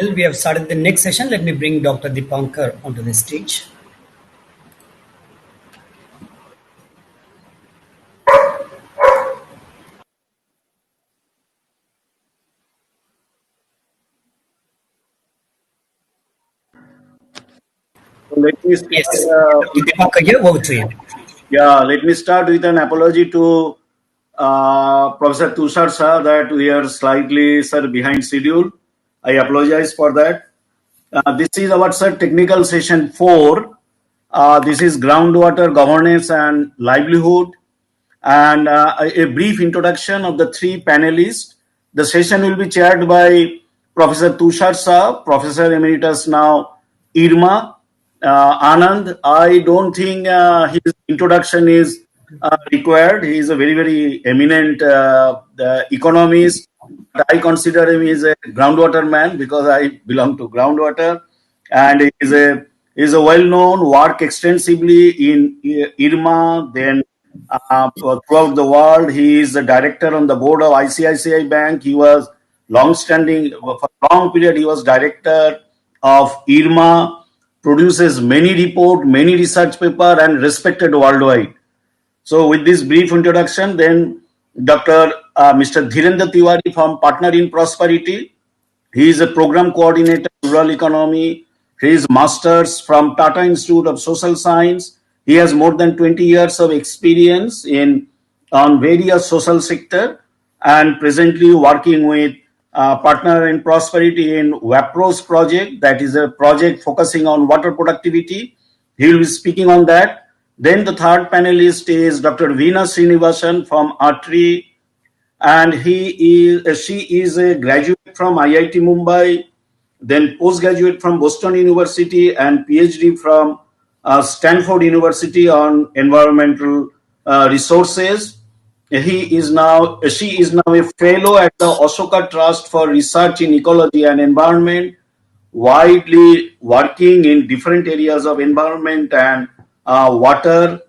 Well, we have started the next session. Let me bring Dr. Dipankar onto the stage. Let me start, Yes, Dr. Dipankar here, over to you. let me start with an apology to Professor Tushar sir that we are slightly behind schedule. I apologize for that. This is our technical session 4. This is groundwater governance and livelihood, and a brief introduction of the three panelists. The session will be chaired by Professor Tushar Shah, Professor Emeritus now, IRMA. Anand, I don't think his introduction is required. He is a very, very eminent economist. I consider him as a groundwater man because I belong to groundwater, and he is a well-known, work extensively in IRMA, then throughout the world. He is the director on the board of ICICI Bank. He was long-standing, for a long period, he was director of IRMA, produces many reports, many research papers, and respected worldwide. So with this brief introduction, then Dr. Mr. Dhirendra Tiwari from Partner in Prosperity. He is a program coordinator, rural economy. He is masters from Tata Institute of Social Science. He has more than 20 years of experience on various social sector, and presently working with Partner in Prosperity in WAPROS project. That is a project focusing on water productivity. He will be speaking on that. Then the third panelist is Dr. Veena Srinivasan from ATRI, and she is a graduate from IIT Mumbai, then postgraduate from Boston University, and PhD from Stanford University on environmental resources. She is now a fellow at the Ashoka Trust for Research in Ecology and Environment, widely working in different areas of environment and water.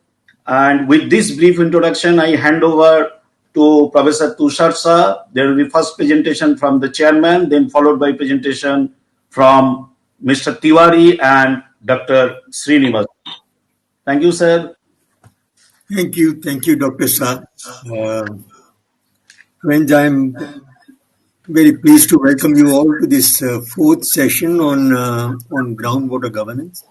And with this brief introduction, I hand over to Professor Tushar Shah. There will be first presentation from the chairman, then followed by presentation from Mr. Tiwari and Dr. Srinivas. Thank you, sir. Thank you, Dr. Shah. Friends, I'm very pleased to welcome you all to this fourth session on groundwater governance.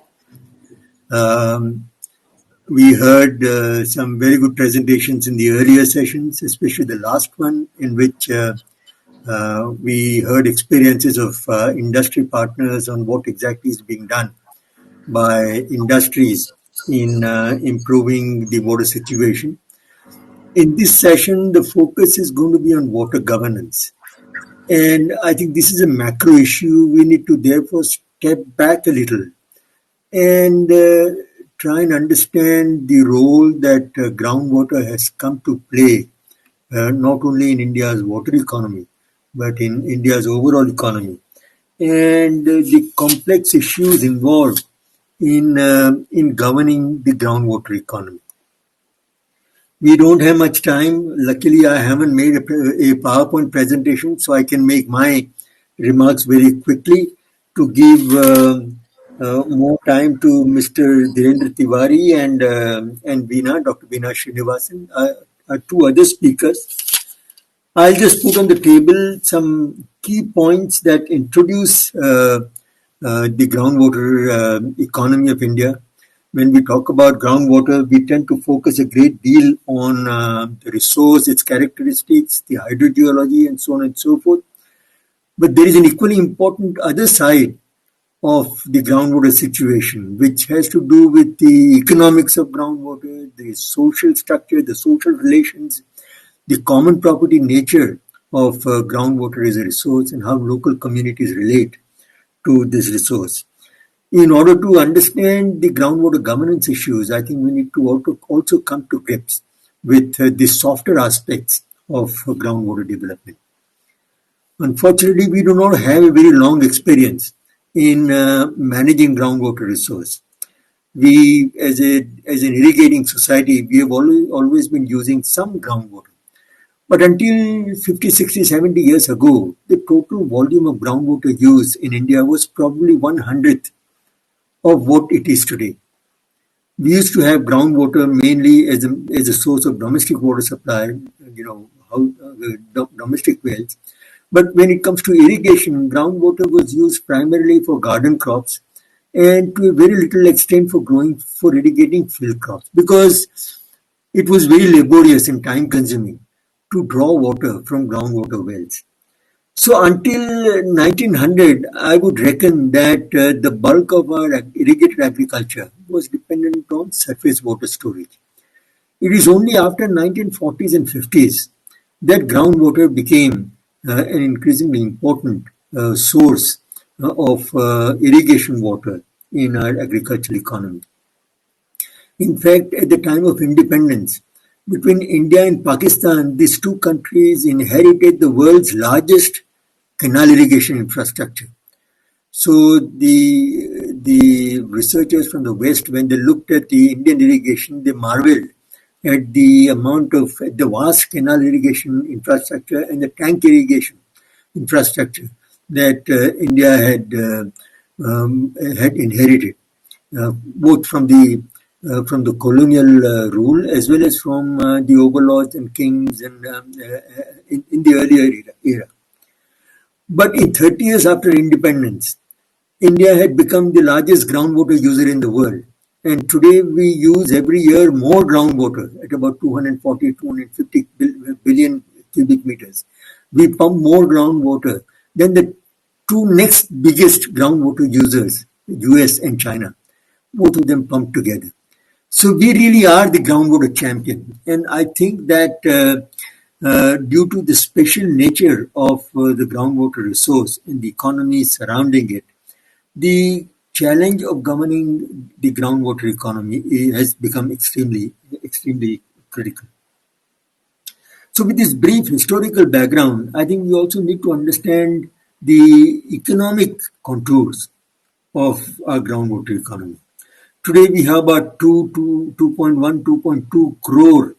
We heard some very good presentations in the earlier sessions, especially the last one, in which we heard experiences of industry partners on what exactly is being done by industries in improving the water situation. In this session, the focus is going to be on water governance. And I think this is a macro issue. We need to therefore step back a little and try and understand the role that groundwater has come to play, not only in India's water economy, but in India's overall economy, and the complex issues involved in governing the groundwater economy. We don't have much time. Luckily, I haven't made a PowerPoint presentation, so I can make my remarks very quickly to give more time to Mr. Dhirendra Tiwari and Dr. Veena Srinivasan, two other speakers. I'll just put on the table some key points that introduce the groundwater economy of India. When we talk about groundwater, we tend to focus a great deal on the resource, its characteristics, the hydrogeology, and so on and so forth. But there is an equally important other side of the groundwater situation, which has to do with the economics of groundwater, the social structure, the social relations, the common property nature of groundwater as a resource, and how local communities relate to this resource. In order to understand the groundwater governance issues, I think we need to also come to grips with the softer aspects of groundwater development. Unfortunately, we do not have a very long experience in managing groundwater resource. We, as an irrigating society, we have always been using some groundwater. But until 50, 60, 70 years ago, the total volume of groundwater use in India was probably 1/100th of what it is today. We used to have groundwater mainly as a source of domestic water supply, domestic wells. But when it comes to irrigation, groundwater was used primarily for garden crops and to a very little extent for irrigating field crops, because it was very laborious and time consuming to draw water from groundwater wells. So until 1900, I would reckon that the bulk of our irrigated agriculture was dependent on surface water storage. It is only after 1940s and 50s that groundwater became an increasingly important source of irrigation water in our agricultural economy. In fact, at the time of independence, between India and Pakistan, these two countries inherited the world's largest canal irrigation infrastructure. So the researchers from the West, when they looked at the Indian irrigation, they marveled at the amount of the vast canal irrigation infrastructure and the tank irrigation infrastructure that India had inherited, both from the colonial rule as well as from the overlords and kings and in the earlier era. But in 30 years after independence, India had become the largest groundwater user in the world. And today we use every year more groundwater at about 240, 250 billion cubic meters. We pump more groundwater than the two next biggest groundwater users, US and China. Both of them pumped together. So we really are the groundwater champion. And I think that due to the special nature of the groundwater resource and the economy surrounding it, the challenge of governing the groundwater economy has become extremely critical. So with this brief historical background, I think we also need to understand the economic contours of our groundwater economy. Today we have about 2.1, 2.2 crore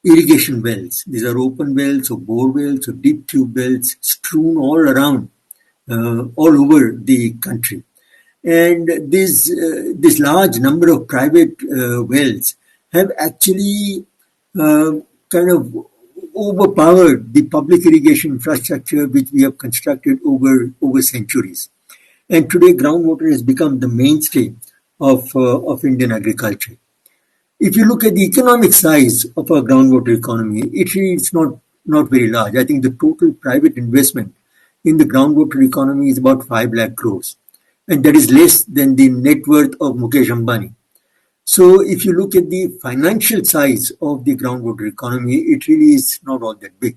irrigation wells. These are open wells or bore wells or deep tube wells strewn all around, all over the country. And this large number of private wells have actually kind of overpowered the public irrigation infrastructure which we have constructed over centuries. And today groundwater has become the mainstay of Indian agriculture. If you look at the economic size of our groundwater economy, it's not very large. I think the total private investment in the groundwater economy is about 5 lakh crores. And that is less than the net worth of Mukesh Ambani. So if you look at the financial size of the groundwater economy, it really is not all that big.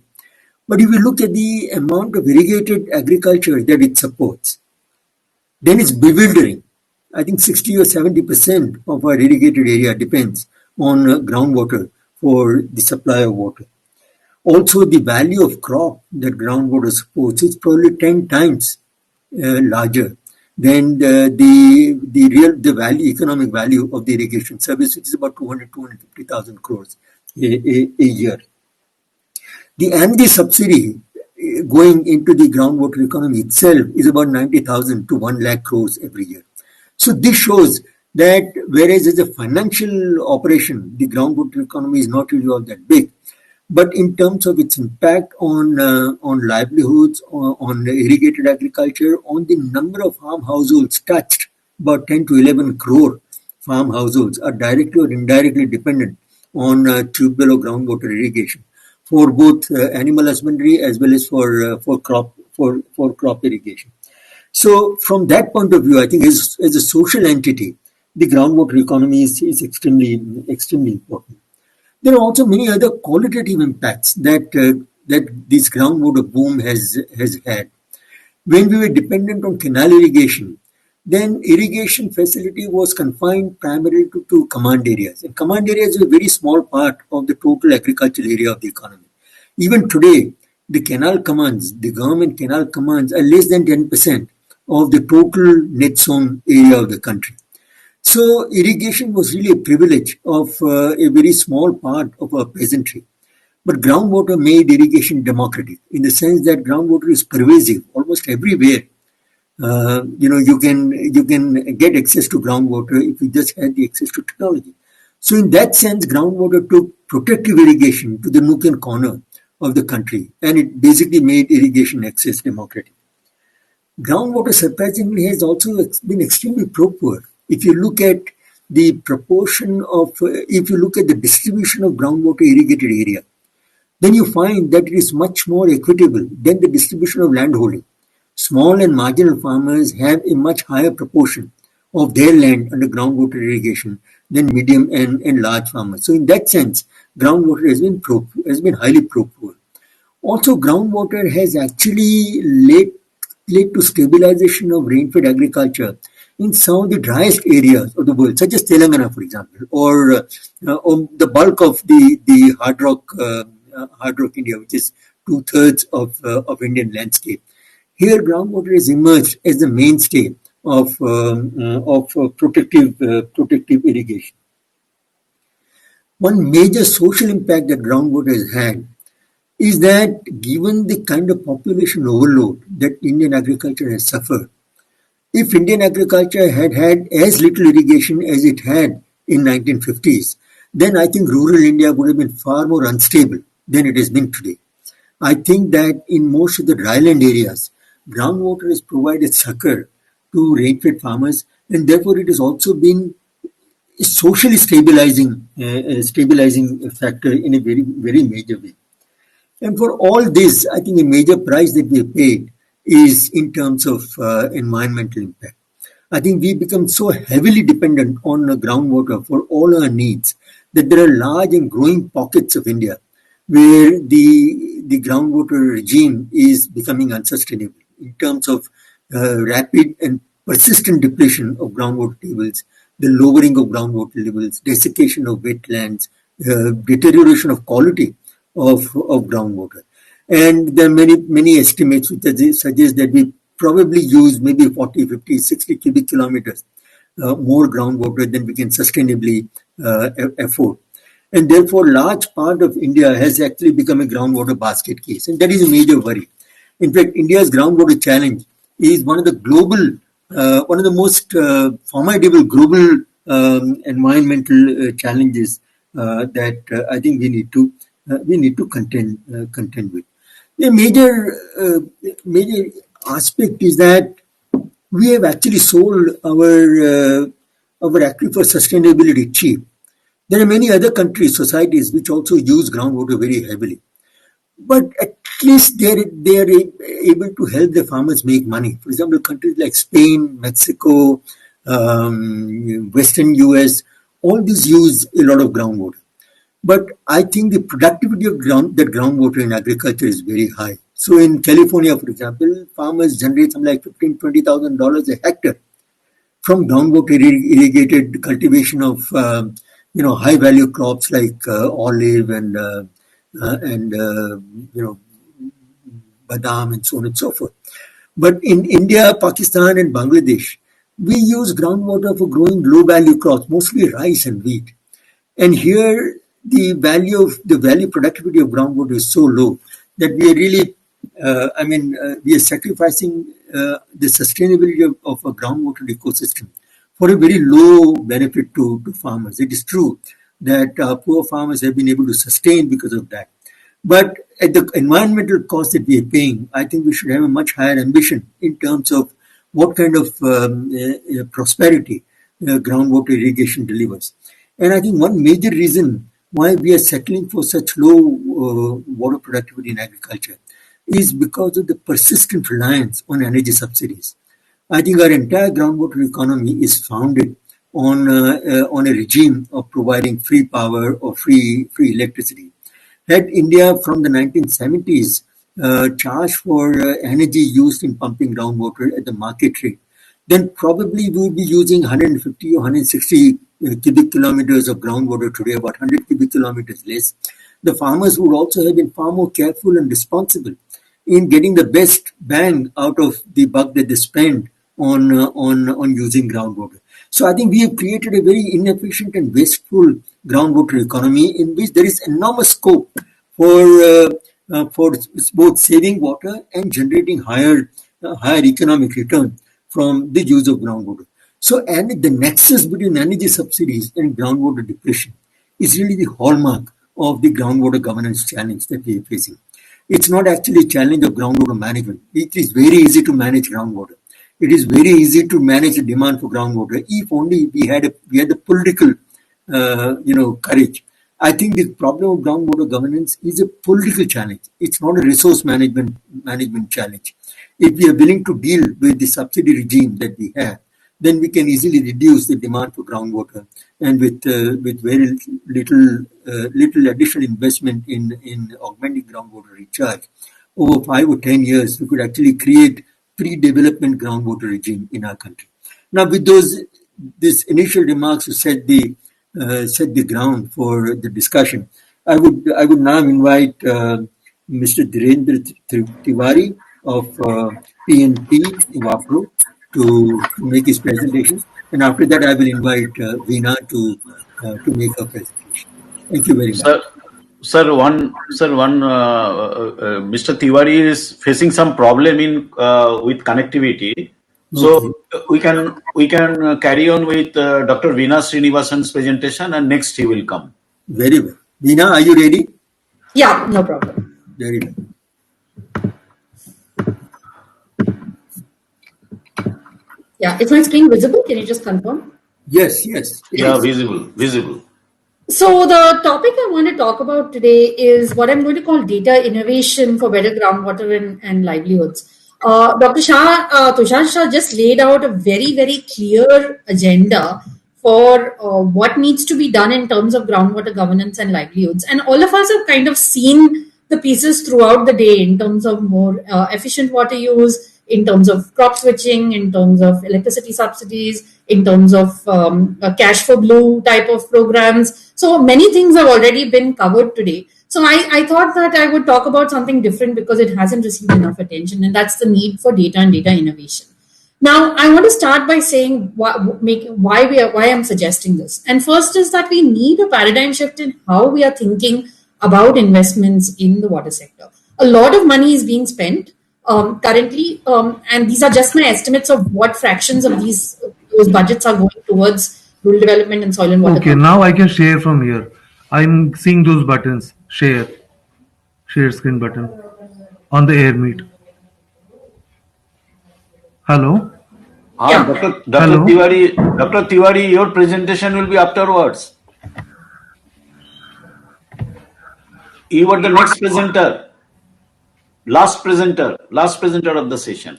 But if you look at the amount of irrigated agriculture that it supports, then it's bewildering. I think 60 or 70% of our irrigated area depends on groundwater for the supply of water. Also, the value of crop that groundwater supports is probably 10 times larger than the value, economic value of the irrigation service, which is about 250,000 crores a year. The AMDI subsidy going into the groundwater economy itself is about 90,000 to 1 lakh crores every year. So this shows that whereas as a financial operation, the groundwater economy is not really all that big, but in terms of its impact on livelihoods, on irrigated agriculture, on the number of farm households touched, about 10 to 11 crore farm households are directly or indirectly dependent on tubewell or groundwater irrigation for both animal husbandry as well as for crop irrigation. So from that point of view, I think as a social entity, the groundwater economy is extremely important. There are also many other qualitative impacts that this groundwater boom has had. When we were dependent on canal irrigation, then irrigation facility was confined primarily to command areas. And command areas is a very small part of the total agricultural area of the economy. Even today, the canal commands, the government canal commands are less than 10% of the total net zone area of the country. So irrigation was really a privilege of a very small part of our peasantry. But groundwater made irrigation democratic in the sense that groundwater is pervasive almost everywhere. You can get access to groundwater if you just had the access to technology. So in that sense, groundwater took protective irrigation to the nook and corner of the country, and it basically made irrigation access democratic. Groundwater surprisingly has also been extremely pro-poor. If you look at the proportion of, if you look at the distribution of groundwater irrigated area, then you find that it is much more equitable than the distribution of landholding. Small and marginal farmers have a much higher proportion of their land under groundwater irrigation than medium and large farmers. So in that sense, groundwater has been highly pro-poor. Also, groundwater has actually led to stabilization of rain-fed agriculture in some of the driest areas of the world, such as Telangana, for example, or the bulk of the hard rock India, which is 2/3 of Indian landscape. Here, groundwater has emerged as the mainstay of protective irrigation. One major social impact that groundwater has had is that given the kind of population overload that Indian agriculture has suffered, if Indian agriculture had had as little irrigation as it had in 1950s, then I think rural India would have been far more unstable than it has been today. I think that in most of the dryland areas, groundwater has provided succor to rain-fed farmers, and therefore it has also been a socially stabilizing factor in a very, very major way. And for all this, I think a major price that we have paid is in terms of environmental impact. I think we become so heavily dependent on groundwater for all our needs that there are large and growing pockets of India where the groundwater regime is becoming unsustainable in terms of rapid and persistent depletion of groundwater tables, the lowering of groundwater levels, desiccation of wetlands, deterioration of quality of groundwater. And there are many estimates which suggest that we probably use maybe 40, 50, 60 cubic kilometers more groundwater than we can sustainably afford. And therefore, large part of India has actually become a groundwater basket case. And that is a major worry. In fact, India's groundwater challenge is one of the most formidable global environmental challenges that I think we need to contend with. The major aspect is that we have actually sold our aquifer sustainability cheap. There are many other countries, societies, which also use groundwater very heavily. But at least they are able to help the farmers make money. For example, countries like Spain, Mexico, Western US, all these use a lot of groundwater. But I think the productivity of groundwater in agriculture is very high. So in California, for example, farmers generate something like $15,000-$20,000 a hectare from groundwater irrigated cultivation of high value crops like olive and badam and so on and so forth. But in India, Pakistan and Bangladesh, we use groundwater for growing low value crops, mostly rice and wheat. And here the value productivity of groundwater is so low that we are really, we are sacrificing the sustainability of a groundwater ecosystem for a very low benefit to farmers. It is true that poor farmers have been able to sustain because of that. But at the environmental cost that we are paying, I think we should have a much higher ambition in terms of what kind of prosperity groundwater irrigation delivers. And I think one major reason why we are settling for such low water productivity in agriculture is because of the persistent reliance on energy subsidies. I think our entire groundwater economy is founded on a regime of providing free power or free electricity. Had India from the 1970s charged for energy used in pumping groundwater at the market rate, then probably we would be using 150 or 160 cubic kilometers of groundwater today, about 100 cubic kilometers less. The farmers would also have been far more careful and responsible in getting the best bang out of the buck that they spend on using groundwater. So I think we have created a very inefficient and wasteful groundwater economy in which there is enormous scope for both saving water and generating higher economic return from the use of groundwater. So, and the nexus between energy subsidies and groundwater depletion is really the hallmark of the groundwater governance challenge that we are facing. It's not actually a challenge of groundwater management. It is very easy to manage groundwater. It is very easy to manage the demand for groundwater if only we had the political, courage. I think the problem of groundwater governance is a political challenge. It's not a resource management challenge. If we are willing to deal with the subsidy regime that we have, then we can easily reduce the demand for groundwater, and with very little additional investment in augmenting groundwater recharge, over 5 or 10 years, we could actually create pre-development groundwater regime in our country. Now, with these initial remarks to set the ground for the discussion, I would now invite Mr. Dhirendra Tiwari of PNP Wapro to make his presentation, and after that I will invite Veena to make her presentation. Thank you very much. Mr. Tiwari is facing some problem with connectivity. So we can carry on with Dr. Veena Srinivasan's presentation, and next he will come. Very well. Veena, are you ready? Yeah, no problem. Very well. Yeah, is my screen visible? Can you just confirm? Yes. Yeah, visible. So the topic I want to talk about today is what I'm going to call data innovation for better groundwater and livelihoods. Dr. Tushar Shah just laid out a very, very clear agenda for what needs to be done in terms of groundwater governance and livelihoods. And all of us have kind of seen the pieces throughout the day in terms of more efficient water use, in terms of crop switching, in terms of electricity subsidies, in terms of cash for blue type of programs. So many things have already been covered today. So I thought that I would talk about something different because it hasn't received enough attention, and that's the need for data and data innovation. Now, I want to start by saying why I'm suggesting this. And first is that we need a paradigm shift in how we are thinking about investments in the water sector. A lot of money is being spent currently, and these are just my estimates of what fractions of those budgets are going towards rural development and soil and water. Okay, now I can share from here. I'm seeing those buttons. Share screen button on the AirMeet. Hello. Yeah. Dr. Tiwari, your presentation will be afterwards. You are the next presenter. Last presenter of the session.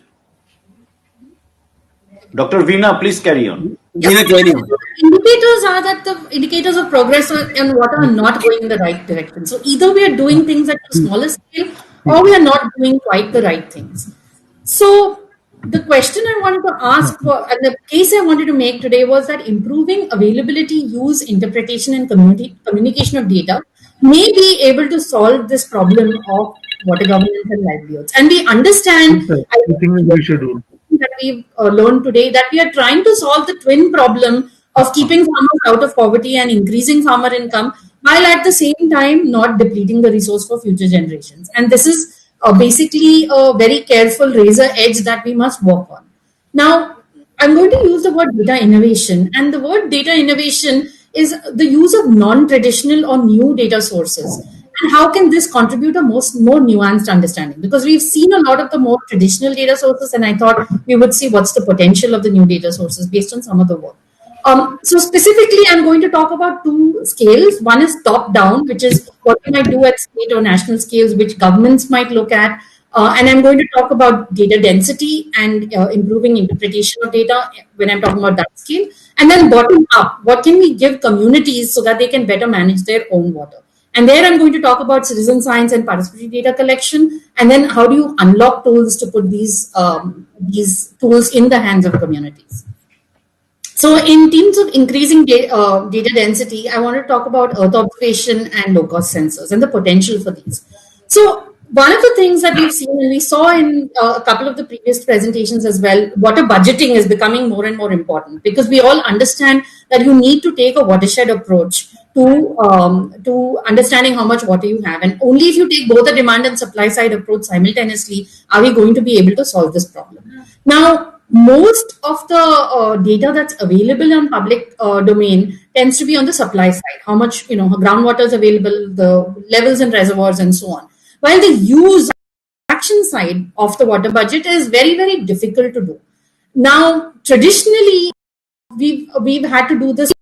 Dr. Veena, please carry on. Indicators are that the indicators of progress and water are not going in the right direction. So either we are doing things at a smaller scale or we are not doing quite the right things. So the question I wanted to ask, and the case I wanted to make today was that improving availability, use, interpretation, and communication of data may be able to solve this problem of water governance and livelihoods. And we understand, I think we should do that we've learned today, that we are trying to solve the twin problem of keeping farmers out of poverty and increasing farmer income, while at the same time not depleting the resource for future generations. And this is basically a very careful razor edge that we must work on. Now, I'm going to use the word data innovation, and the word data innovation is the use of non-traditional or new data sources. And how can this contribute a more nuanced understanding? Because we've seen a lot of the more traditional data sources, and I thought we would see what's the potential of the new data sources based on some of the work. So specifically, I'm going to talk about two scales. One is top-down, which is what we might do at state or national scales, which governments might look at. And I'm going to talk about data density and improving interpretation of data when I'm talking about that scale. And then bottom-up, what can we give communities so that they can better manage their own water? And there I'm going to talk about citizen science and participatory data collection. And then how do you unlock tools to put these tools in the hands of communities? So in terms of increasing data density, I want to talk about earth observation and low-cost sensors and the potential for these. So one of the things that we've seen, and we saw in a couple of the previous presentations as well, water budgeting is becoming more and more important, because we all understand that you need to take a watershed approach to understanding how much water you have. And only if you take both the demand and supply side approach simultaneously are we going to be able to solve this problem. Now, most of the data that's available on public domain tends to be on the supply side, how much groundwater is available, the levels in reservoirs, and so on. While the use action side of the water budget is very, very difficult to do. Now, traditionally, we've had to do this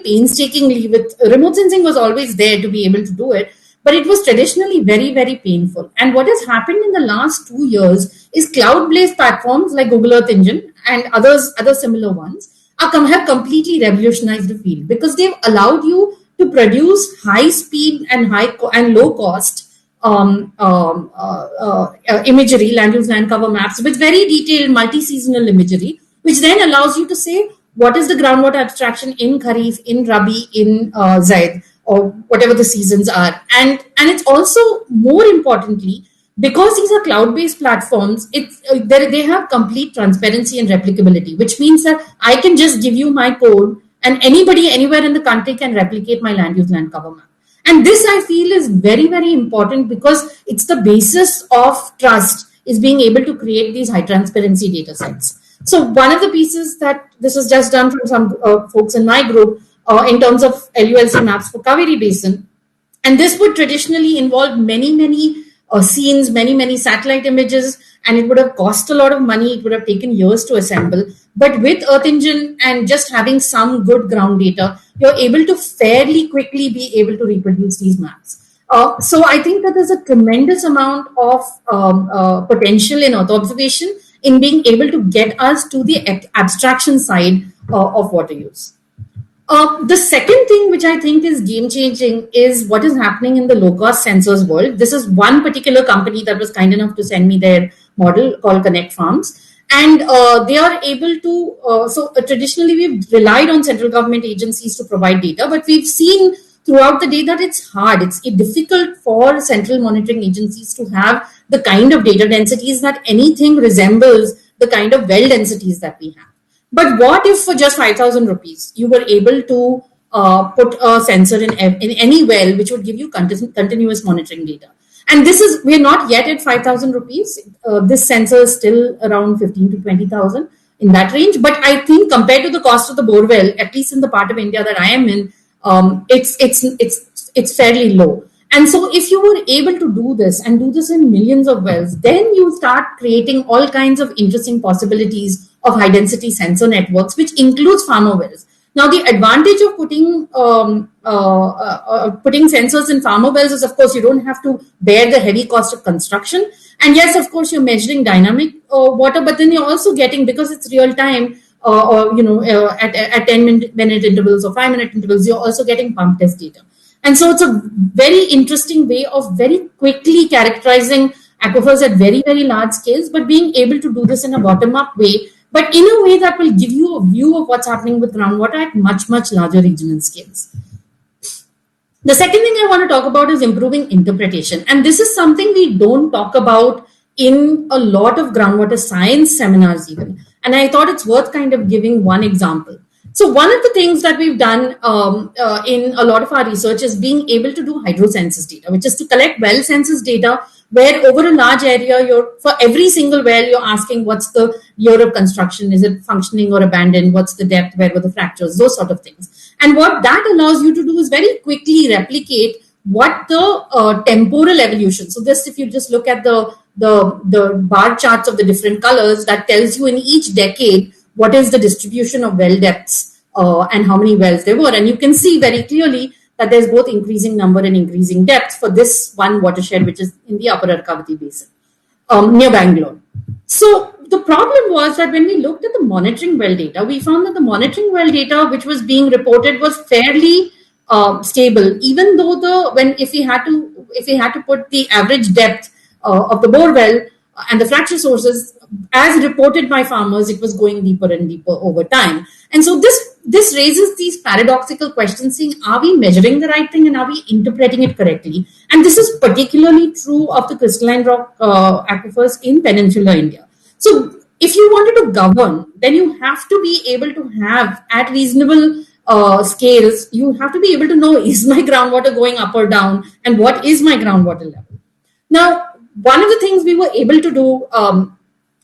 painstakingly. With remote sensing was always there to be able to do it, but it was traditionally very, very painful. And what has happened in the last 2 years is cloud-based platforms like Google Earth Engine and other similar ones have completely revolutionized the field, because they've allowed you to produce high speed and low cost imagery, land use, land cover maps with very detailed multi-seasonal imagery, which then allows you to say what is the groundwater abstraction in Kharif, in Rabi, in Zaid, or whatever the seasons are. And it's also, more importantly, because these are cloud-based platforms, they have complete transparency and replicability, which means that I can just give you my code and anybody anywhere in the country can replicate my land use, land cover map. And this, I feel, is very, very important, because it's the basis of trust, is being able to create these high transparency data sets. So one of the pieces that this was just done from some folks in my group in terms of LULC maps for Kaveri Basin. And this would traditionally involve many, many scenes, many, many satellite images, and it would have cost a lot of money. It would have taken years to assemble. But with Earth Engine and just having some good ground data, you're able to fairly quickly be able to reproduce these maps. So I think that there's a tremendous amount of potential in Earth observation in being able to get us to the abstraction side of water use. The second thing which I think is game-changing is what is happening in the low-cost sensors world. This is one particular company that was kind enough to send me their model called Connect Farms. And they are able to, traditionally we've relied on central government agencies to provide data, but we've seen throughout the day that it's hard. It's difficult for central monitoring agencies to have the kind of data densities that anything resembles the kind of well densities that we have. But what if for just 5,000 rupees, you were able to put a sensor in any well, which would give you continuous monitoring data? And we're not yet at 5,000 rupees. This sensor is still around 15 to 20,000 in that range. But I think compared to the cost of the bore well, at least in the part of India that I am in, it's fairly low. And so if you were able to do this and do this in millions of wells, then you start creating all kinds of interesting possibilities of high density sensor networks, which includes farmer wells. Now, the advantage of putting sensors in farmer wells is, of course, you don't have to bear the heavy cost of construction. And yes, of course, you're measuring dynamic water, but then you're also getting, because it's real time, at 10-minute intervals or 5-minute intervals, you're also getting pump test data. And so it's a very interesting way of very quickly characterizing aquifers at very, very large scales, but being able to do this in a bottom-up way, but in a way that will give you a view of what's happening with groundwater at much, much larger regional scales. The second thing I want to talk about is improving interpretation. And this is something we don't talk about in a lot of groundwater science seminars even. And I thought it's worth kind of giving one example. So one of the things that we've done in a lot of our research is being able to do hydrocensus data, which is to collect well census data, where over a large area, for every single well, you're asking what's the year of construction, is it functioning or abandoned, what's the depth, where were the fractures, those sort of things. And what that allows you to do is very quickly replicate what the temporal evolution. So this, if you just look at the bar charts of the different colors, that tells you in each decade what is the distribution of well depths and how many wells there were. And you can see very clearly that there's both increasing number and increasing depth for this one watershed, which is in the upper Arcavati Basin near Bangalore. So the problem was that when we looked at the monitoring well data, we found that the monitoring well data which was being reported was fairly stable, even though if we had to put the average depth of the bore well and the fracture sources as reported by farmers, it was going deeper and deeper over time. And so this raises these paradoxical questions saying, are we measuring the right thing and are we interpreting it correctly? And this is particularly true of the crystalline rock aquifers in peninsular India. So if you wanted to govern, then you have to be able to have at reasonable scales, you have to be able to know, is my groundwater going up or down, and what is my groundwater level? Now, one of the things we were able to do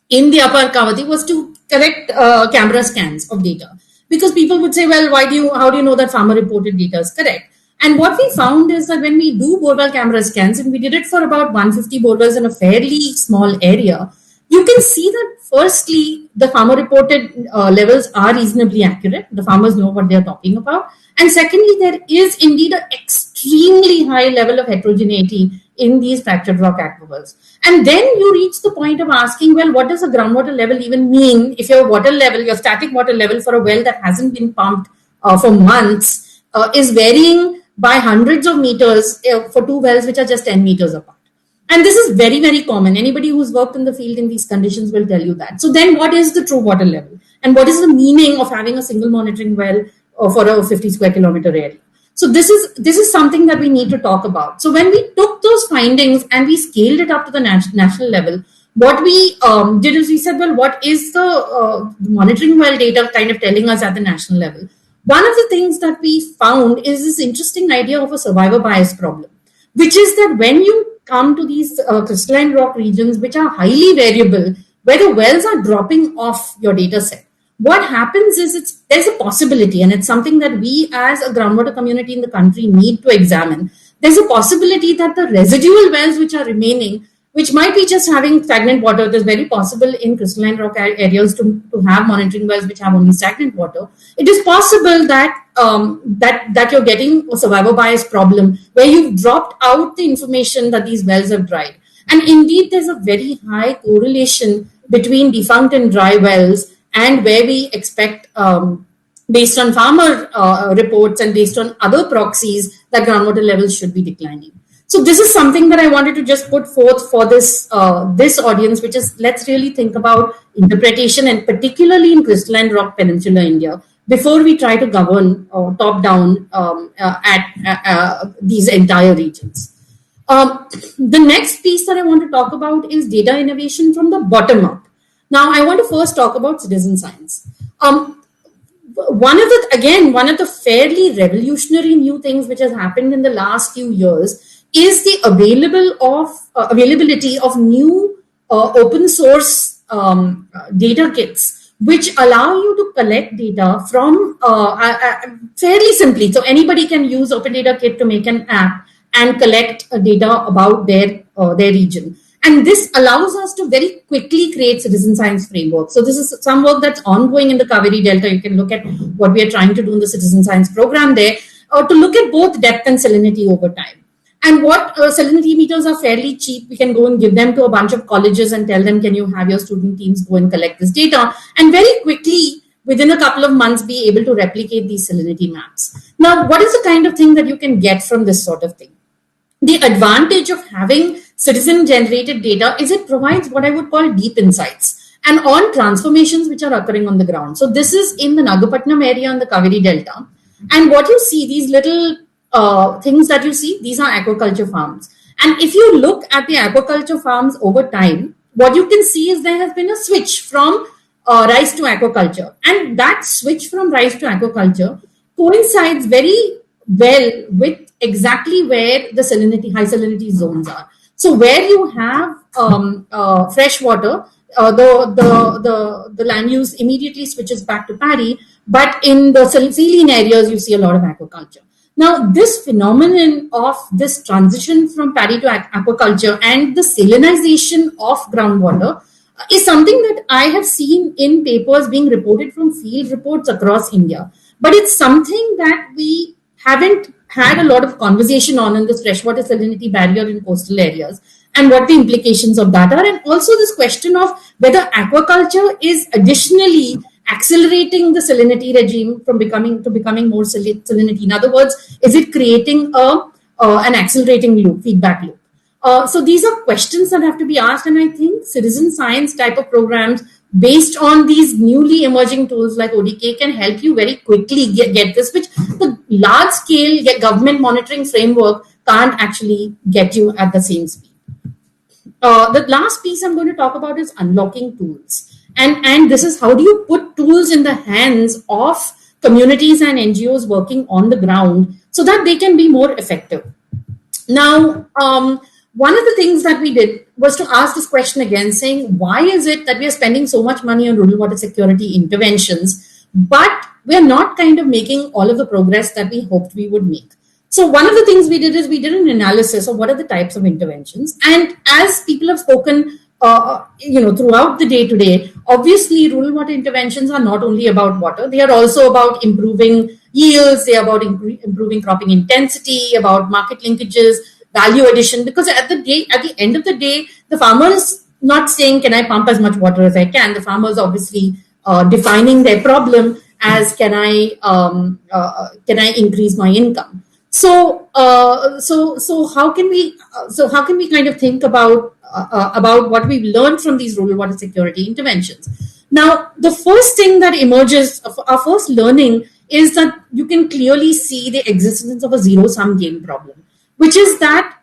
in the Upper Kavati was to collect camera scans of data, because people would say, well, how do you know that farmer reported data is correct? And what we found is that when we do borewell camera scans, and we did it for about 150 borewells in a fairly small area, you can see that firstly, the farmer reported levels are reasonably accurate. The farmers know what they're talking about. And secondly, there is indeed an extremely high level of heterogeneity in these fractured rock aquifers. And then you reach the point of asking, well, what does a groundwater level even mean if your water level, your static water level for a well that hasn't been pumped for months is varying by hundreds of meters for two wells which are just 10 meters apart. And this is very, very common. Anybody who's worked in the field in these conditions will tell you that. So then what is the true water level? And what is the meaning of having a single monitoring well for a 50 square kilometer area? So this is something that we need to talk about. So when we took those findings and we scaled it up to the national level, what we did is we said, well, what is the monitoring well data kind of telling us at the national level? One of the things that we found is this interesting idea of a survivor bias problem, which is that when you come to these crystalline rock regions, which are highly variable, where the wells are dropping off your data set, what happens is there's a possibility, and it's something that we as a groundwater community in the country need to examine. There's a possibility that the residual wells which are remaining, which might be just having stagnant water, it is very possible in crystalline rock areas to have monitoring wells which have only stagnant water. It is possible that that you're getting a survivor bias problem where you've dropped out the information that these wells have dried. And indeed, there's a very high correlation between defunct and dry wells and where we expect, based on farmer reports and based on other proxies, that groundwater levels should be declining. So this is something that I wanted to just put forth for this audience, which is, let's really think about interpretation, and particularly in crystalline rock peninsular India, before we try to govern top down at these entire regions. The next piece that I want to talk about is data innovation from the bottom up. Now, I want to first talk about citizen science. One of the fairly revolutionary new things which has happened in the last few years is the availability of new open source data kits, which allow you to collect data from fairly simply. So anybody can use Open Data Kit to make an app and collect data about their region. And this allows us to very quickly create citizen science framework. So this is some work that's ongoing in the Kaveri Delta. You can look at what we are trying to do in the citizen science program there, to look at both depth and salinity over time. And what salinity meters are fairly cheap. We can go and give them to a bunch of colleges and tell them, can you have your student teams go and collect this data? And very quickly, within a couple of months, be able to replicate these salinity maps. Now, what is the kind of thing that you can get from this sort of thing? The advantage of having citizen-generated data is it provides what I would call deep insights and on transformations which are occurring on the ground. So this is in the Nagapattinam area in the Kaveri Delta. And what you see, these little things that you see, these are aquaculture farms. And if you look at the aquaculture farms over time, what you can see is there has been a switch from rice to aquaculture. And that switch from rice to aquaculture coincides very well with exactly where the high salinity zones are. So where you have fresh water, the land use immediately switches back to paddy, but in the saline areas, you see a lot of aquaculture. Now, this phenomenon of this transition from paddy to aquaculture and the salinization of groundwater is something that I have seen in papers being reported from field reports across India. But it's something that we haven't had a lot of conversation on in this freshwater salinity barrier in coastal areas and what the implications of that are. And also this question of whether aquaculture is additionally accelerating the salinity regime from becoming more salinity. In other words, is it creating an accelerating loop, feedback loop? So these are questions that have to be asked, and I think citizen science type of programs based on these newly emerging tools like ODK can help you very quickly get this, which the large scale government monitoring framework can't actually get you at the same speed. The last piece I'm going to talk about is unlocking tools. And this is how do you put tools in the hands of communities and NGOs working on the ground so that they can be more effective. Now, one of the things that we did was to ask this question again, saying, why is it that we are spending so much money on rural water security interventions, but we are not kind of making all of the progress that we hoped we would make? So one of the things we did is we did an analysis of what are the types of interventions. And as people have spoken, throughout the day today, obviously rural water interventions are not only about water, they are also about improving yields, they are about improving cropping intensity, about market linkages, value addition, because at the end of the day, the farmer is not saying, can I pump as much water as I can? The farmer is obviously defining their problem as can I increase my income? So how can we kind of think about what we've learned from these rural water security interventions? Now, the first thing that emerges, our first learning, is that you can clearly see the existence of a zero-sum game problem, which is that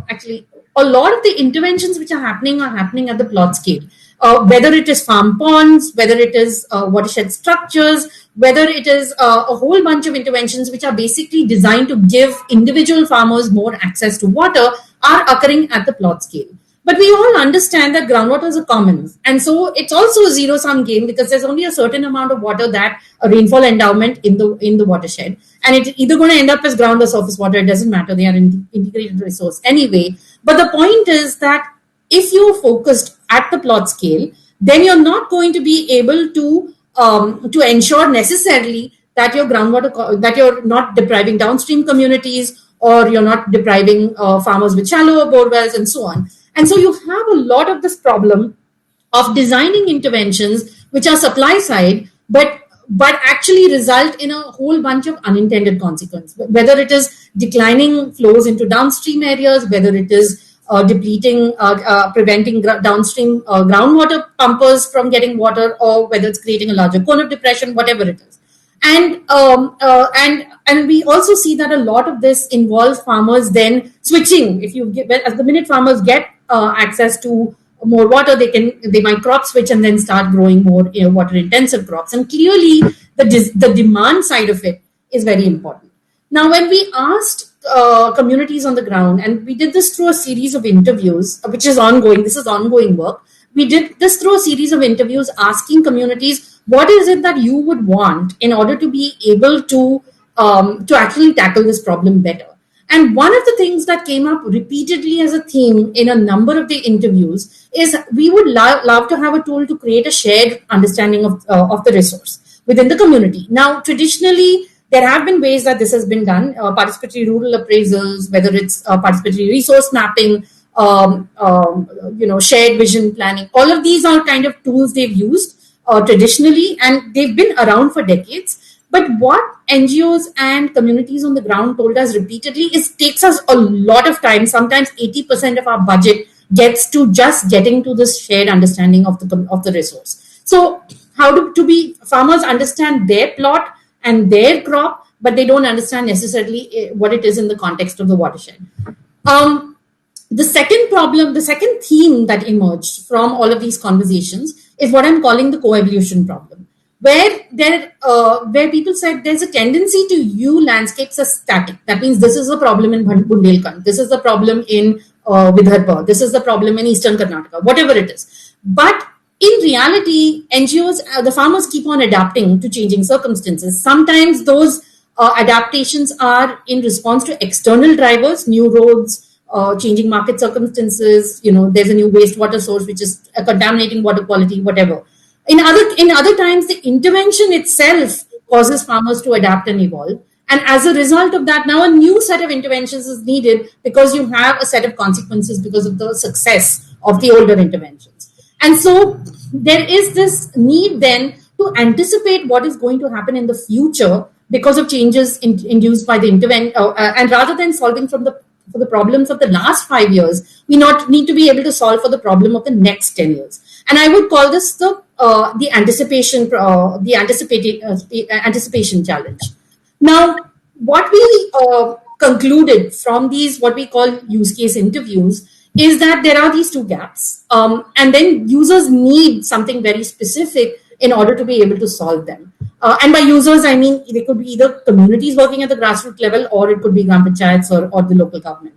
actually a lot of the interventions which are happening at the plot scale. Whether it is farm ponds, whether it is watershed structures, whether it is a whole bunch of interventions which are basically designed to give individual farmers more access to water, are occurring at the plot scale. But we all understand that groundwater is a commons. And so it's also a zero-sum game because there's only a certain amount of water that a rainfall endowment in the watershed. And it's either going to end up as ground or surface water. It doesn't matter. They are an integrated resource anyway. But the point is that if you're focused at the plot scale, then you're not going to be able to ensure necessarily that your groundwater, that you're not depriving downstream communities or you're not depriving farmers with shallower bore wells and so on. And so you have a lot of this problem of designing interventions which are supply side, but actually result in a whole bunch of unintended consequences, whether it is declining flows into downstream areas, whether it is preventing downstream groundwater pumpers from getting water, or whether it's creating a larger cone of depression, whatever it is. And we also see that a lot of this involves farmers then switching. As the minute farmers get access to more water, they might crop switch and then start growing more water intensive crops. And clearly, the demand side of it is very important. Now, when we asked communities on the ground, and we did this through a series of interviews, which is ongoing. This is ongoing work. We did this through a series of interviews asking communities, what is it that you would want in order to be able to actually tackle this problem better? And one of the things that came up repeatedly as a theme in a number of the interviews is we would love to have a tool to create a shared understanding of the resource within the community. Now, traditionally, there have been ways that this has been done, participatory rural appraisals, whether it's participatory resource mapping, shared vision planning. All of these are kind of tools they've used traditionally, and they've been around for decades. But what NGOs and communities on the ground told us repeatedly is it takes us a lot of time. Sometimes 80% of our budget gets to just getting to this shared understanding of the resource. So farmers understand their plot and their crop, but they don't understand necessarily what it is in the context of the watershed. The second theme that emerged from all of these conversations is what I'm calling the co-evolution problem, where people said there's a tendency to view landscapes as static. That means this is a problem in Bundelkhand, this is the problem in Vidarbha, this is the problem in Eastern Karnataka, whatever it is. But in reality, NGOs, the farmers keep on adapting to changing circumstances. Sometimes those adaptations are in response to external drivers, new roads, changing market circumstances. There's a new wastewater source which is contaminating water quality, whatever. In other times, the intervention itself causes farmers to adapt and evolve. And as a result of that, now a new set of interventions is needed because you have a set of consequences because of the success of the older interventions. And so there is this need then to anticipate what is going to happen in the future because of changes induced by the intervention. And rather than solving for the problems of the last 5 years, we need to be able to solve for the problem of the next 10 years. And I would call this the the anticipation challenge. Now, what we concluded from these what we call use case interviews is that there are these two gaps, and then users need something very specific in order to be able to solve them. And by users, I mean they could be either communities working at the grassroots level, or it could be gram panchayats or the local government.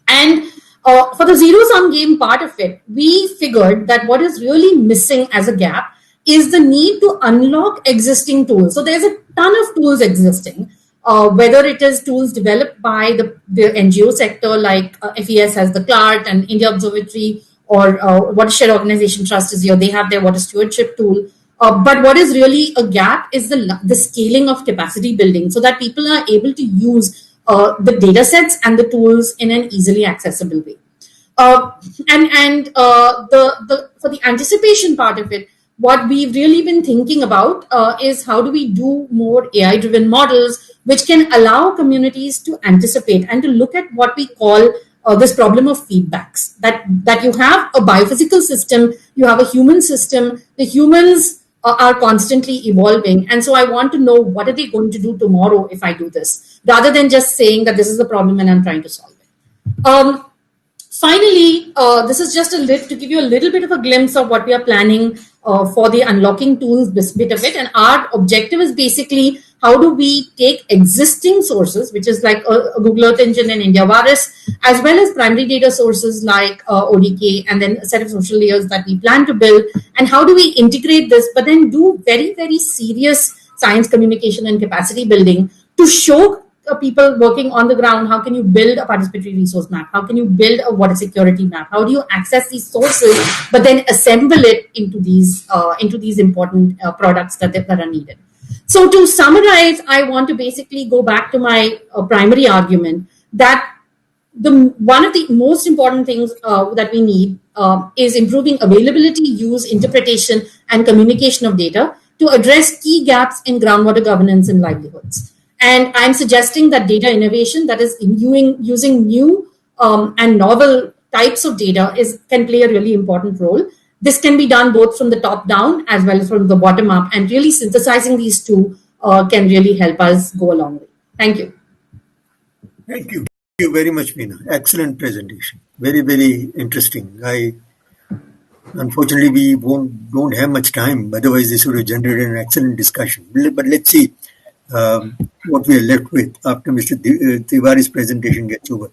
And for the zero-sum game part of it, we figured that what is really missing as a gap is the need to unlock existing tools. So there's a ton of tools existing, whether it is tools developed by the NGO sector, like FES has the CLART and India Observatory, or Watershed Organization Trust is here. They have their water stewardship tool. But what is really a gap is the scaling of capacity building, so that people are able to use the data sets and the tools in an easily accessible way. For the anticipation part of it, what we've really been thinking about is how do we do more AI-driven models which can allow communities to anticipate and to look at what we call this problem of feedbacks. That you have a biophysical system, you have a human system, the humans are constantly evolving. And so I want to know what are they going to do tomorrow if I do this, rather than just saying that this is the problem and I'm trying to solve it. Finally, this is just to give you a little bit of a glimpse of what we are planning for the unlocking tools bit of it. And our objective is basically how do we take existing sources, which is like a Google Earth Engine and IndiaVaris, as well as primary data sources like ODK, and then a set of social layers that we plan to build, and how do we integrate this, but then do very, very serious science communication and capacity building to show people working on the ground, how can you build a participatory resource map? How can you build a water security map? How do you access these sources, but then assemble it into these important products that are needed? So to summarize, I want to basically go back to my primary argument that one of the most important things that we need is improving availability, use, interpretation, and communication of data to address key gaps in groundwater governance and livelihoods. And I'm suggesting that data innovation, that is using new and novel types of data, can play a really important role. This can be done both from the top down as well as from the bottom up, and really synthesizing these two can really help us go a long way. Thank you. Thank you. Thank you very much, Meena. Excellent presentation. Very, very interesting. Unfortunately, we don't have much time. Otherwise, this would have generated an excellent discussion. But let's see what we are left with after Mr. Tiwari's presentation gets over.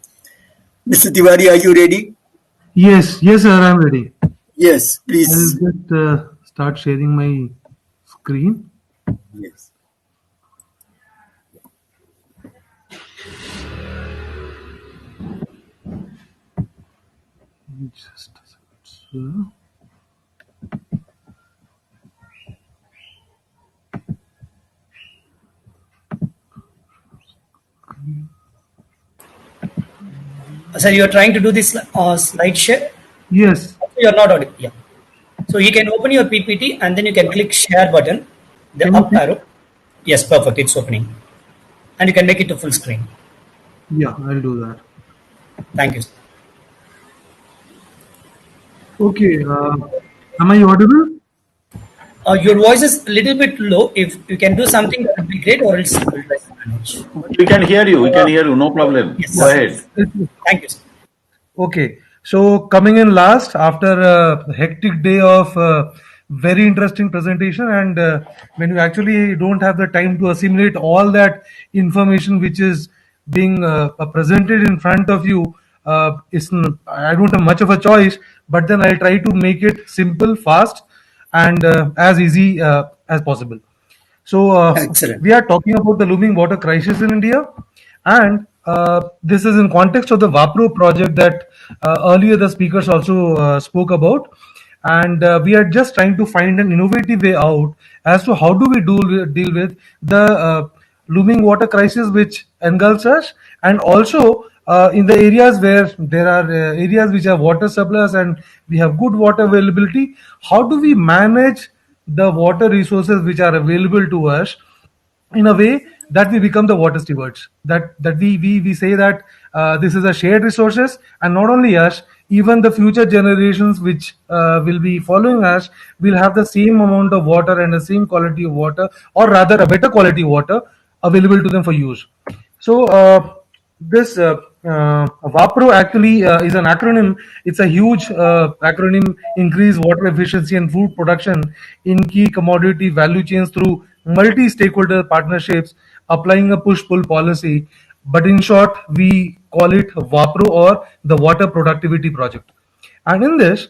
Mr. Tiwari, are you ready? Yes, sir, I'm ready. Yes, please. I'll just start sharing my screen. Yes. Just a second, sir. Sir, you are trying to do this slide share? Yes. You are not audible. Yeah. So you can open your PPT and then you can click share button, the up arrow. Yes, perfect. It's opening. And you can make it to full screen. Yeah, I'll do that. Thank you. Okay. Am I audible? Your voice is a little bit low. If you can do something, that would be great, or else we'll try to manage. We can hear you. We can hear you. No problem. Yes, Go ahead. Thank you, sir. Okay. So coming in last after a hectic day of very interesting presentation, and when you actually don't have the time to assimilate all that information which is being presented in front of you, I don't have much of a choice, but then I'll try to make it simple, fast, and as easy as possible. So we are talking about the looming water crisis in India, and this is in context of the VAPRO project that earlier the speakers also spoke about, and we are just trying to find an innovative way out as to how do we deal with the looming water crisis which engulfs us, and also in the areas where there are areas which have water surplus and we have good water availability, how do we manage the water resources which are available to us in a way that we become the water stewards, that we say that this is a shared resources, and not only us, even the future generations which will be following us will have the same amount of water and the same quality of water, or rather a better quality water available to them for use. So this WAPRO actually is an acronym. It's a huge acronym: increase water efficiency and food production in key commodity value chains through multi-stakeholder partnerships, applying a push-pull policy. But in short, we call it WAPRO, or the Water Productivity Project. And in this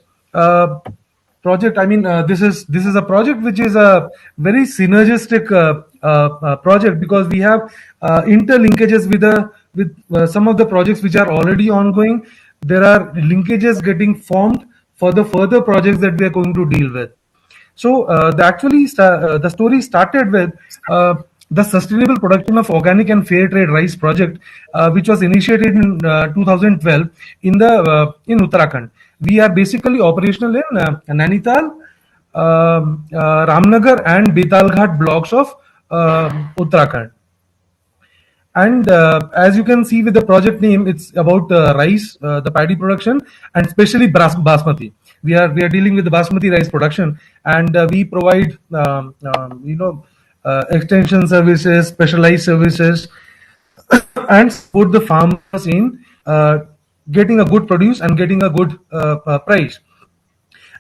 project, I mean, this is a project which is a very synergistic project, because we have interlinkages with some of the projects which are already ongoing. There are linkages getting formed for the further projects that we are going to deal with. So the story started with the sustainable production of organic and fair trade rice project, which was initiated in 2012 in Uttarakhand. We are basically operational in Nainital, Ramnagar, and Betalghat blocks of Uttarakhand. And as you can see with the project name, it's about rice, the paddy production, and especially basmati. We are dealing with the basmati rice production, and we provide extension services, specialized services, and support the farmers in getting a good produce and getting a good price.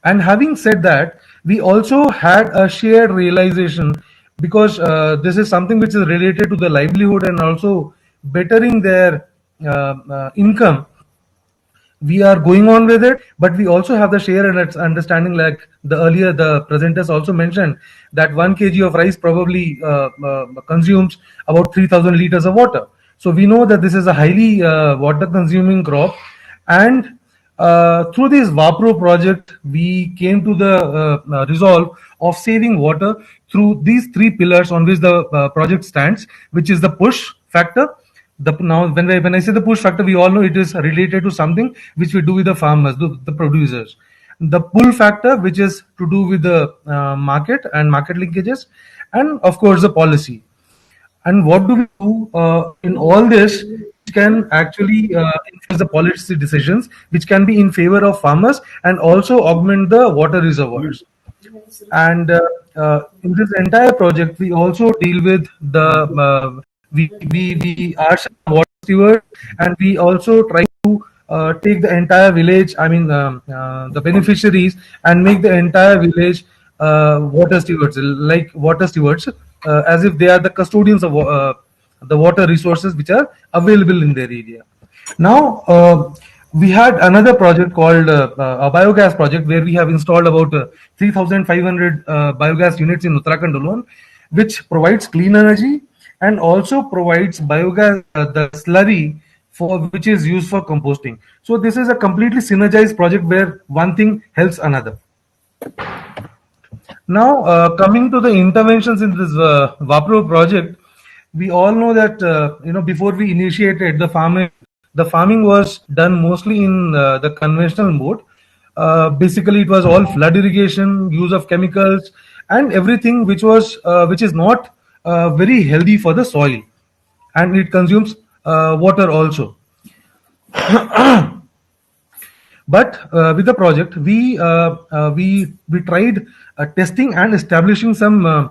And having said that, we also had a shared realization, because this is something which is related to the livelihood and also bettering their income. We are going on with it, but we also have the share and understanding, like the presenters also mentioned, that 1 kg of rice probably consumes about 3,000 liters of water. So we know that this is a highly water consuming crop, and through this WAPRO project, we came to the resolve of saving water through these 3 pillars on which the project stands, which is the push factor. Now, when I say the push factor, we all know it is related to something which we do with the farmers, the producers. The pull factor, which is to do with the market and market linkages, and of course the policy. And what do we do in all this, which can actually influence the policy decisions, which can be in favor of farmers and also augment the water reservoirs. And in this entire project, we also deal with the we are water stewards, and we also try to take the entire village, I mean the beneficiaries, and make the entire village water stewards, as if they are the custodians of the water resources which are available in their area. Now, we had another project called a biogas project, where we have installed about 3,500 biogas units in Uttarakhand alone, which provides clean energy and also provides biogas, the slurry, for which is used for composting. So this is a completely synergized project where one thing helps another. Now, coming to the interventions in this WAPRO project, we all know that before we initiated the farming was done mostly in the conventional mode. Basically, it was all flood irrigation, use of chemicals, and everything which is not very healthy for the soil, and it consumes water also. But with the project, we tried testing and establishing some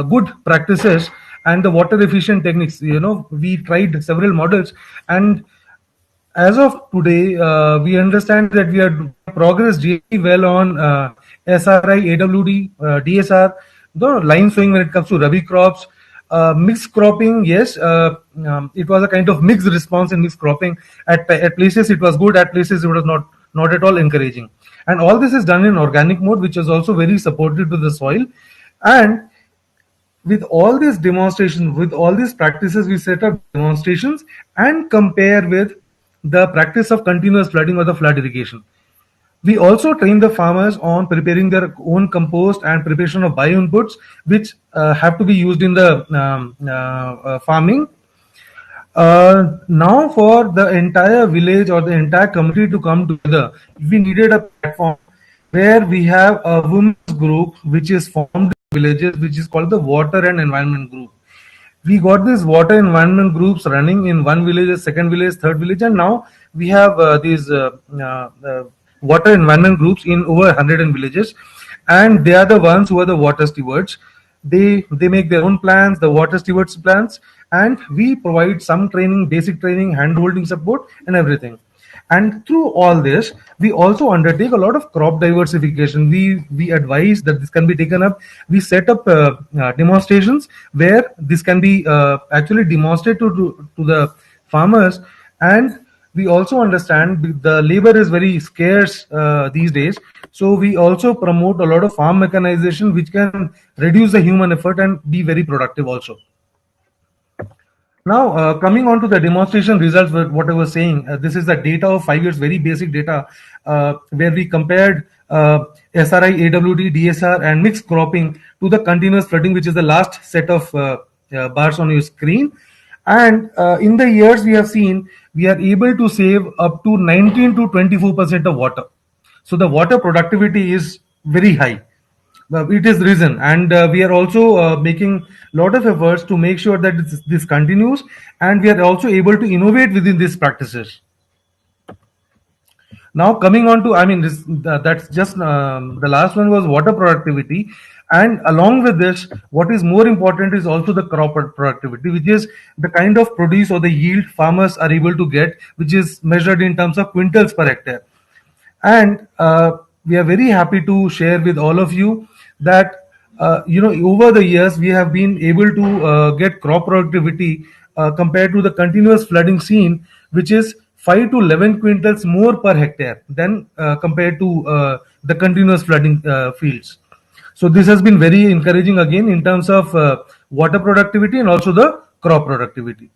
good practices and the water efficient techniques. We tried several models, and as of today, we understand that we are progressed really well on SRI, AWD, DSR, the line sowing when it comes to rabi crops. Mixed cropping, yes, it was a kind of mixed response in mixed cropping. At places it was good, at places it was not at all encouraging. And all this is done in organic mode, which is also very supportive to the soil. And with all these demonstrations, with all these practices, we set up demonstrations and compare with the practice of continuous flooding or the flood irrigation. We also train the farmers on preparing their own compost and preparation of bio inputs, which have to be used in the farming. Now, for the entire village or the entire community to come together, we needed a platform where we have a women's group which is formed in villages, which is called the Water and Environment Group. We got these water environment groups running in one village, second village, third village, and now we have these water environment groups in over 100 villages, and they are the ones who are the water stewards. They make their own plans, the water stewards plans, and we provide some training, basic training, hand holding support, and everything. And through all this, we also undertake a lot of crop diversification. We advise that this can be taken up. We set up demonstrations where this can be actually demonstrated to the farmers. And we also understand the labor is very scarce these days. So we also promote a lot of farm mechanization, which can reduce the human effort and be very productive also. Now, coming on to the demonstration results, what I was saying, this is the data of 5 years, very basic data, where we compared SRI, AWD, DSR, and mixed cropping to the continuous flooding, which is the last set of bars on your screen. And in the years we have seen, we are able to save up to 19 to 24% of water. So the water productivity is very high. It is risen, and we are also making a lot of efforts to make sure that this continues, and we are also able to innovate within these practices. Now coming on to, I mean, that's just the last one was water productivity, and along with this, what is more important is also the crop productivity, which is the kind of produce or the yield farmers are able to get, which is measured in terms of quintals per hectare. And we are very happy to share with all of you that over the years we have been able to get crop productivity compared to the continuous flooding seen, which is 5 to 11 quintals more per hectare than compared to the continuous flooding fields. So this has been very encouraging again in terms of water productivity and also the crop productivity.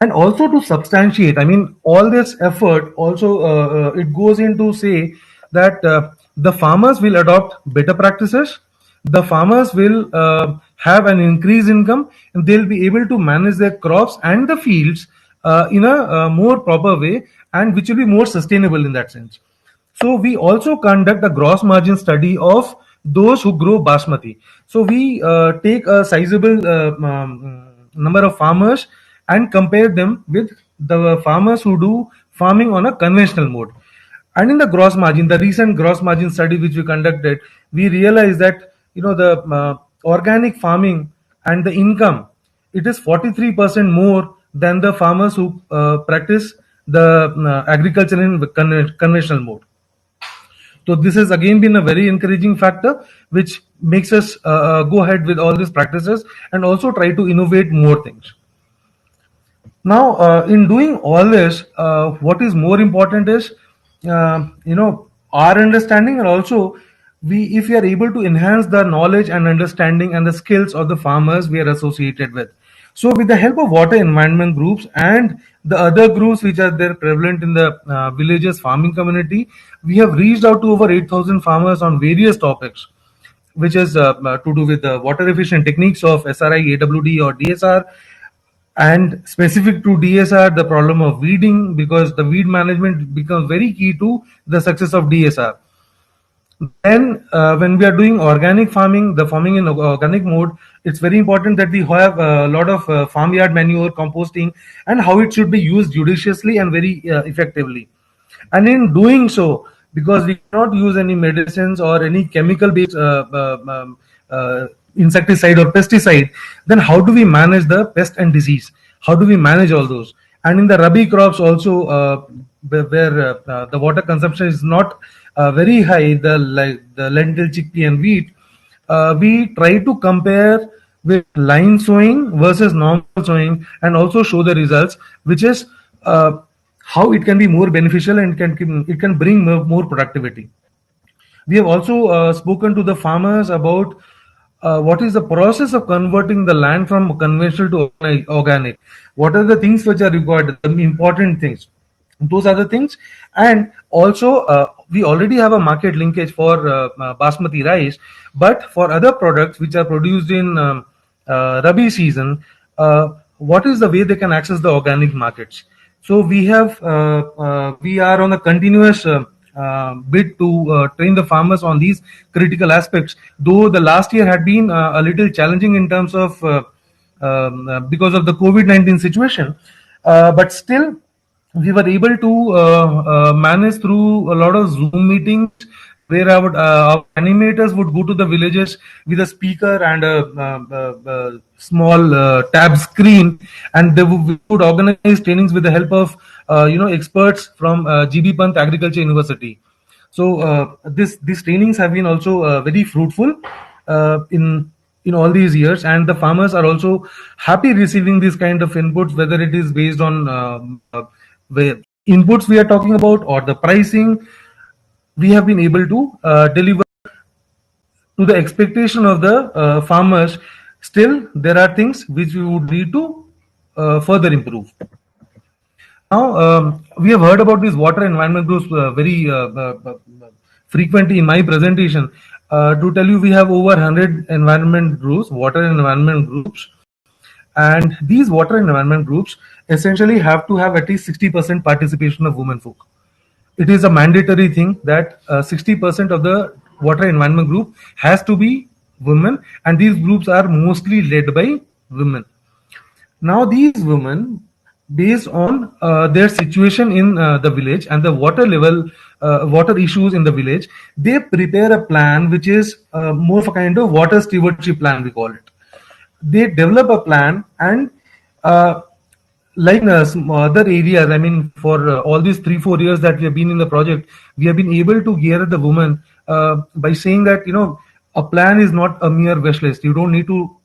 And also to substantiate, I mean, all this effort also it goes into say that the farmers will adopt better practices, the farmers will have an increased income, and they'll be able to manage their crops and the fields in a more proper way, and which will be more sustainable in that sense. So we also conduct a gross margin study of those who grow basmati. So we take a sizable number of farmers and compare them with the farmers who do farming on a conventional mode. And in the gross margin, the recent gross margin study which we conducted, we realized that the organic farming and the income, it is 43% more than the farmers who practice the agriculture in conventional mode. So this has again been a very encouraging factor, which makes us go ahead with all these practices and also try to innovate more things. Now, in doing all this, what is more important is, our understanding, and also if we are able to enhance the knowledge and understanding and the skills of the farmers we are associated with. So with the help of water environment groups and the other groups which are there prevalent in the villages farming community, we have reached out to over 8,000 farmers on various topics, which is to do with the water efficient techniques of SRI, AWD or DSR, and specific to DSR, the problem of weeding, because the weed management becomes very key to the success of DSR. Then when we are doing organic farming, the farming in organic mode, it's very important that we have a lot of farmyard manure, composting, and how it should be used judiciously and very effectively. And in doing so, because we cannot use any medicines or any chemical based insecticide or pesticide, then how do we manage the pest and disease? How do we manage all those? And in the rabi crops also, where the water consumption is not very high, the lentil, chickpea and wheat, we try to compare with line sowing versus normal sowing and also show the results, which is how it can be more beneficial and it can bring more productivity. We have also spoken to the farmers about what is the process of converting the land from conventional to organic. What are the things which are required, the important things? Those are the things. And also we already have a market linkage for basmati rice, but for other products which are produced in rabi season, what is the way they can access the organic markets? So we are on a continuous bid to train the farmers on these critical aspects, though the last year had been a little challenging in terms of because of the COVID-19 situation, but still we were able to manage through a lot of Zoom meetings where our animators would go to the villages with a speaker and a small tab screen, and we would organize trainings with the help of experts from GB Pant Agriculture University. So these trainings have been also very fruitful in all these years, and the farmers are also happy receiving these kind of inputs, whether it is based on the inputs we are talking about or the pricing. We have been able to deliver to the expectation of the farmers. Still, there are things which we would need to further improve. Now, we have heard about these water environment groups very frequently in my presentation. To tell you, we have over 100 environment groups, water and environment groups, and these water and environment groups essentially have to have at least 60% participation of women folk. It is a mandatory thing that 60% of the water environment group has to be women, and these groups are mostly led by women. Now, these women, based on their situation in the village and the water level, water issues in the village, they prepare a plan which is more of a kind of water stewardship plan, we call it. They develop a plan, and like some other areas, I mean, for all these 3-4 years that we have been in the project, we have been able to gear the women by saying that, a plan is not a mere wish list. You don't need to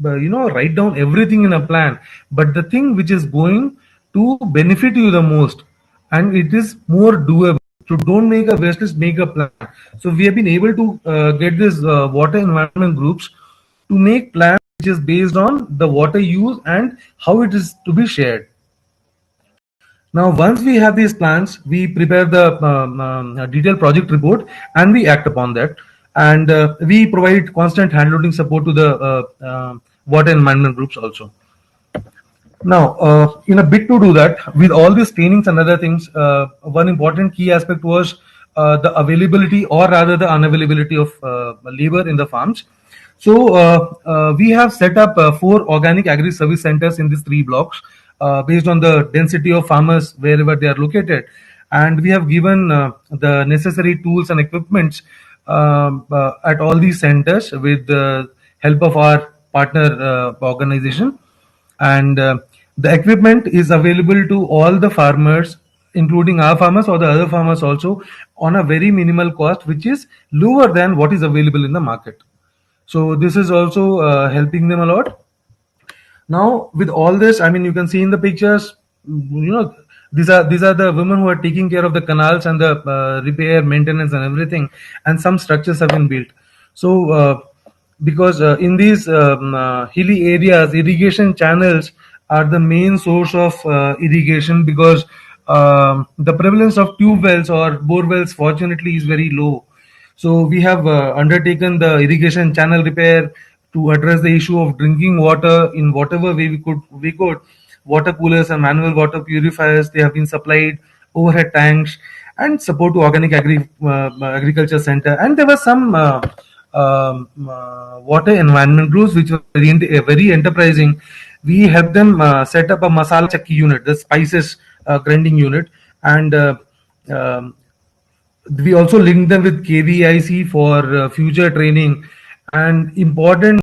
write down everything in a plan, but the thing which is going to benefit you the most, and it is more doable. So don't make a wish list, make a plan. So we have been able to get this water environment groups to make plans which is based on the water use and how it is to be shared. Now, once we have these plans, we prepare the detailed project report and we act upon that. And we provide constant handholding support to the water environment groups also. Now, in a bit to do that, with all these trainings and other things, one important key aspect was the availability, or rather the unavailability of labor in the farms. So we have set up 4 organic agri service centers in these 3 blocks based on the density of farmers wherever they are located, and we have given the necessary tools and equipments at all these centers with the help of our partner organization, and the equipment is available to all the farmers, including our farmers or the other farmers also, on a very minimal cost, which is lower than what is available in the market. So this is also helping them a lot. Now, with all this, I mean, you can see in the pictures, these are the women who are taking care of the canals and the repair, maintenance, and everything. And some structures have been built. So, because in these hilly areas, irrigation channels are the main source of irrigation, because the prevalence of tube wells or bore wells, fortunately, is very low. So we have undertaken the irrigation channel repair to address the issue of drinking water in whatever way we could. Water coolers and manual water purifiers, they have been supplied, overhead tanks, and support to organic agriculture center. And there were some water environment groups which were very enterprising. We helped them set up a masala chakki unit, the spices grinding unit, and we also linked them with KVIC for future training. And important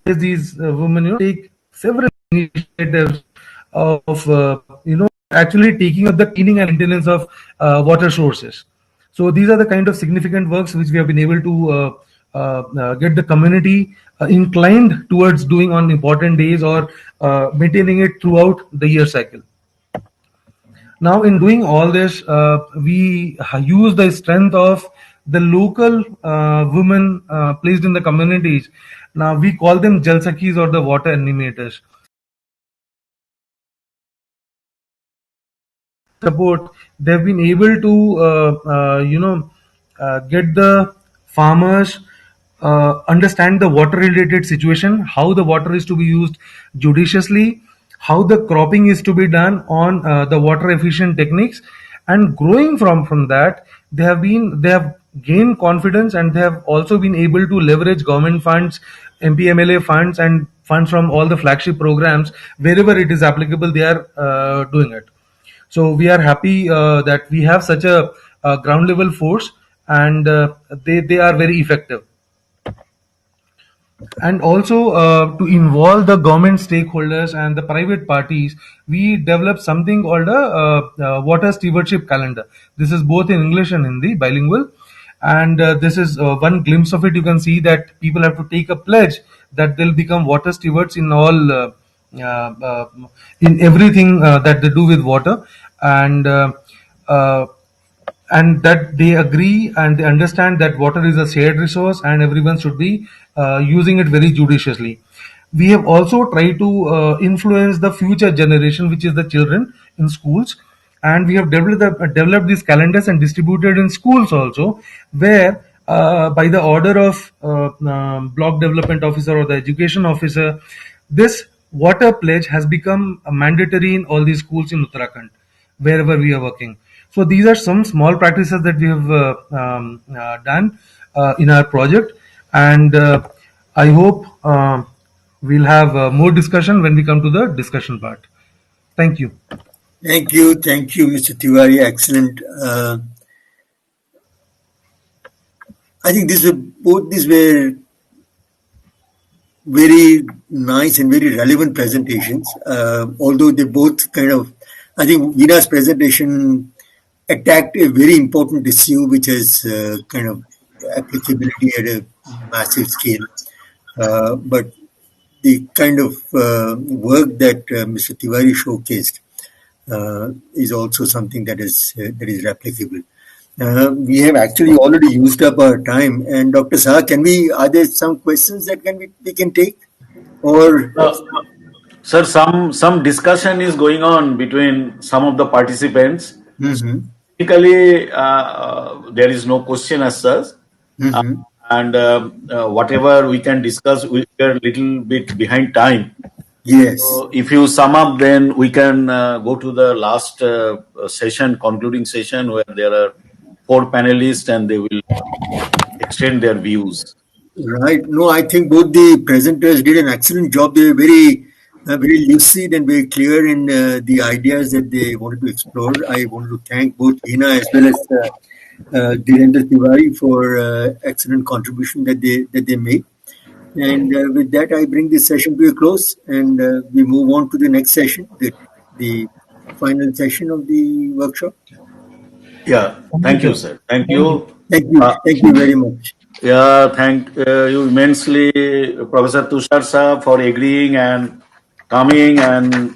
is these women take several initiatives of actually taking up the cleaning and maintenance of water sources. So these are the kind of significant works which we have been able to get the community inclined towards doing on important days, or maintaining it throughout the year cycle. Now, in doing all this, we use the strength of the local women placed in the communities. Now, we call them Jalsakhis, or the water animators. Support, they've been able to get the farmers understand the water related situation, how the water is to be used judiciously, how the cropping is to be done on the water efficient techniques, and growing from that, they have gained confidence, and they have also been able to leverage government funds, MPMLA funds, and funds from all the flagship programs. Wherever it is applicable, they are doing it. So we are happy that we have such a ground level force, and they are very effective. And also to involve the government stakeholders and the private parties, we developed something called a water stewardship calendar. This is both in English and Hindi, bilingual. And this is one glimpse of it. You can see that people have to take a pledge that they'll become water stewards in all uh, uh, in everything that they do with water. And uh, uh, and that they agree and they understand that water is a shared resource and everyone should be using it very judiciously. We have also tried to influence the future generation, which is the children in schools, and we have developed these calendars and distributed in schools also, where by the order of block development officer or the education officer, this water pledge has become mandatory in all these schools in Uttarakhand, wherever we are working. So these are some small practices that we have done in our project, and I hope we'll have more discussion when we come to the discussion part. Thank you. Thank you, Mr. Tiwari. Excellent. I think both these were very nice and very relevant presentations. Although they both I think Veera's presentation attacked a very important issue, which has kind of applicability at a massive scale. But the kind of work that Mr. Tiwari showcased is also something that is replicable. We have actually already used up our time, and Dr. Saha, are there some questions that we can take, or? Sir, some discussion is going on between some of the participants. Mm-hmm. Typically, there is no question as such, Mm-hmm. and whatever we can discuss, we are a little bit behind time. Yes. So if you sum up, then we can go to the last session, concluding session, where there are 4 panelists and they will extend their views. Right. No, I think both the presenters did an excellent job. They were very lucid and very clear in the ideas that they wanted to explore. I wanted to thank both Veena as well as Dhirendra Tiwari for excellent contribution that they made. And with that, I bring this session to a close, and we move on to the next session, the final session of the workshop. Yeah. Thank you, sir. Thank you. Thank you. Thank you very much. Yeah, thank you immensely, Professor Tushar sir, for agreeing and coming, and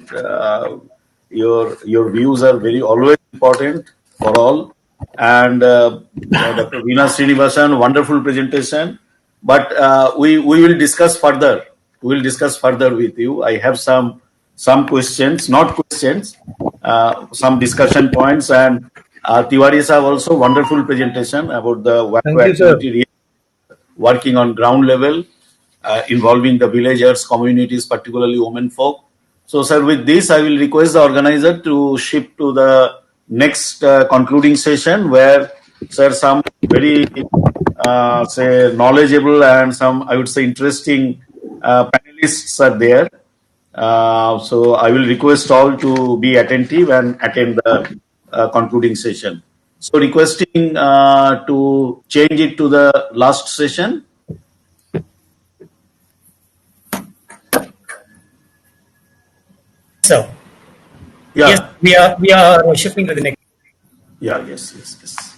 your views are always important for all. And Dr. Veena Srinivasan, wonderful presentation. But we will discuss further. We will discuss further with you. I have some questions, not questions, some discussion points, and Tiwari sir also wonderful presentation about the Thank you, sir. working on ground level, involving the villagers, communities, particularly women folk. So, sir, with this, I will request the organizer to shift to the next concluding session, where, sir, some very, knowledgeable and some, I would say, interesting panelists are there. So, I will request all to be attentive and attend the concluding session. So, requesting to change it to the last session. So, Yeah. yes, we are shifting to the next. Yeah. Yes.